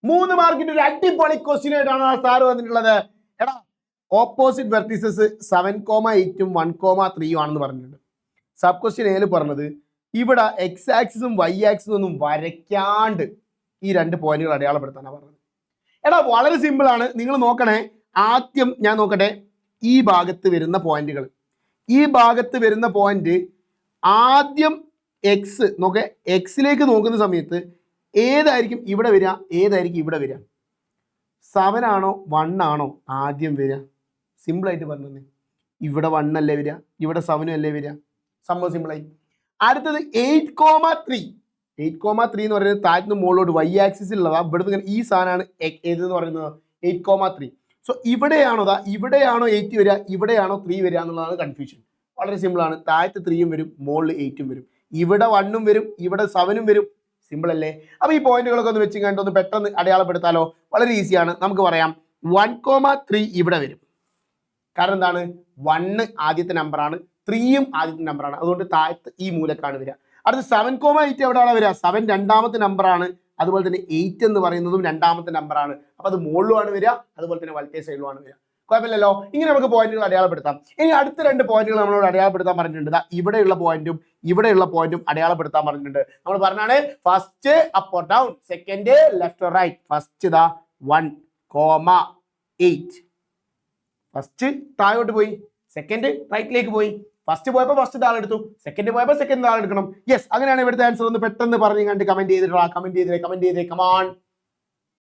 3 മാർക്കിന്റെ ഒരു അടിപൊളി ക്വസ്റ്റ്യൻ ആയിട്ടാണ് സാറ് വന്നിട്ടുള്ളത്. എടാ ഓപ്പോസിറ്റ് വെർട്ടീസസ് 7,8 1,3 ആണെന്ന് പറഞ്ഞിട്ടുണ്ട്. സബ് ക്വസ്റ്റ്യൻ ഏല് പറഞ്ഞത് ഇവിടെ എക്സ് ആക്സിസും വൈ ആക്സിസും ഒന്നും വരയ്ക്കാണ്ട് ഈ 2 പോയിന്റുകൾ അടയാളപ്പെടുത്താനാണ് പറഞ്ഞത്. എടാ വളരെ സിമ്പിൾ ആണ്. നിങ്ങൾ നോക്കണേ, ആദ്യം ഞാൻ നോക്കട്ടെ ഈ ഭാഗത്ത് വരുന്ന പോയിന്റുകൾ. ഈ ഭാഗത്ത് വരുന്ന പോയിന്റ് ആദ്യം എക്സ് നോക്കേ, എക്സിലേക്ക് നോക്കുന്ന സമയത്ത് ഏതായിരിക്കും ഇവിടെ വരിക, ഏതായിരിക്കും ഇവിടെ വരിക? 7 ആണോ 1 ആണോ ആദ്യം വരിക? സിമ്പിളായിട്ട് പറഞ്ഞത്, ഇവിടെ 1 അല്ലേ വരിക, ഇവിടെ 7 അല്ലേ വരിക? സംഭവം സിമ്പിളായി. അടുത്തത് 8,3. 8,3 എന്ന് പറയുന്നത് താഴ്ന്ന് മുകളിലോട്ട് വൈ ആക്സിസിലുള്ളതാ. ഇവിടുന്ന് ഇങ്ങനെ ഈ സാധനമാണ് ഏതെന്ന് പറയുന്നത് 8,3. സോ ഇവിടെയാണോ ഇവിടെയാണോ 8 വരിക, ഇവിടെയാണോ 3 വരിക എന്നുള്ളതാണ് കൺഫ്യൂഷൻ. വളരെ സിമ്പിൾ ആണ്. താഴത്ത് 3 വരും, മുകളിൽ 8 വരും. ഇവിടെ 1 വരും, ഇവിടെ 7 വരും. സിമ്പിൾ അല്ലേ? അപ്പോൾ ഈ പോയിന്റുകളൊക്കെ ഒന്ന് വെച്ച് കണ്ടൊന്ന് പെട്ടെന്ന് അടയാളപ്പെടുത്താലോ? വളരെ ഈസിയാണ്. നമുക്ക് പറയാം 1,3 ഇവിടെ വരും. കാരണം എന്താണ്? 1 ആദ്യത്തെ നമ്പറാണ്, 3യും ആദ്യത്തെ നമ്പറാണ്. അതുകൊണ്ട് താഴത്ത് ഈ മൂലക്കാണ് വരിക. അടുത്ത് 7,8 എവിടെയാണ് വരിക? 7 രണ്ടാമത്തെ നമ്പറാണ്. അതുപോലെ തന്നെ 8 എന്ന് പറയുന്നതും രണ്ടാമത്തെ നമ്പറാണ്. അപ്പോൾ അത് മുകളിലുമാണ് വരിക, അതുപോലെ തന്നെ വലത്തെ സൈഡിലുമാണ് വരിക. കുഴപ്പമില്ലല്ലോ. ഇങ്ങനെ നമുക്ക് പോയിന്റുകൾ അടയാളപ്പെടുത്താം. ഇനി അടുത്ത 2 പോയിന്റുകൾ നമ്മളോട് അടയാളപ്പെടുത്താൻ പറഞ്ഞിട്ടുണ്ട്. ഇവിടെയുള്ള പോയിന്റും ഇവിടെയുള്ള പോയിന്റും അടയാളപ്പെടുത്താൻ പറഞ്ഞിട്ടുണ്ട്. നമ്മൾ പറഞ്ഞാണ് first up or down, second left or right. First 1,8. First താഴോട്ട് പോയി, സെക്കൻഡ് റൈറ്റിലേക്ക് പോയി. ഫസ്റ്റ് പോയപ്പോൾ ഫസ്റ്റ് താഴെടുത്തു, സെക്കൻഡ് പോയപ്പോൾ സെക്കൻഡ് താഴെടുക്കണം. യെസ്, അങ്ങനെയാണ് ഇവിടുത്തെ ആൻസർ. ഒന്ന് പെട്ടെന്ന് പറഞ്ഞു കണ്ട് കമന്റ് ചെയ്തിട്ടുള്ള കമന്റ് ചെയ്തേ കമോൺ.